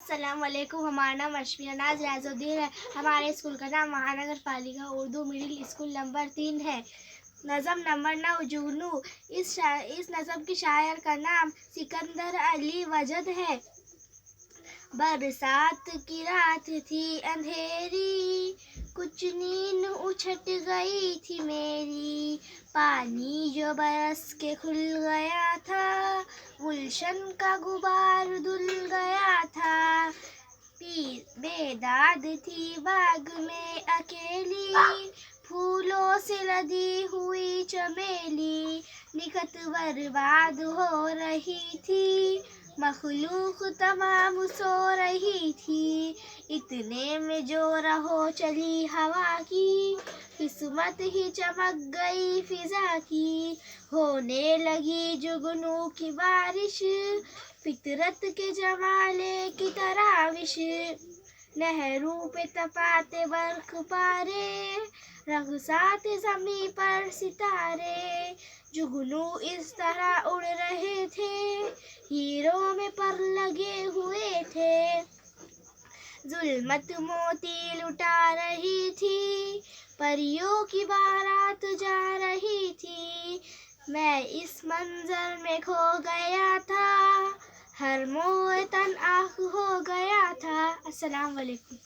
अस्सलाम वालेकुम। हमारा नाम अशमिया नाज रियाजुद्दीन है। हमारे स्कूल का नाम महानगर पालिका उर्दू मिडिल स्कूल नंबर 3 है। नज़म नंबर 9 जुगनू। इस नज़म की शायर का नाम सिकंदर अली वजद है। बरसात की रात थी अंधेरी, कुछ नींद उछट गई थी मेरी। पानी जो बरस के खुल गया था, गुलशन का गुबार धुल गया था। बेदाद थी बाग में अकेली, फूलों से लदी हुई चमेली। निकत बर्बाद हो रही थी, मखलूक तमाम सो रही थी। इतने में जो रहो चली हवा की, किस्मत ही चमक गई फिजा की। होने लगी जुगनू की बारिश, फितरत के जमाले की तराविश। नहरों पे तपाते बर्फ पारे, रगसाते ज़मीं पर सितारे। जुगनू इस तरह उड़ रहे थे, हीरों में पर लगे हुए थे। जुल्मत मोती लुटा रही थी, परियों की बारात जा रही थी। मैं इस मंजर में खो गया था, हर मोए तन आँख हो गया था। अस्सलाम वालेकुम।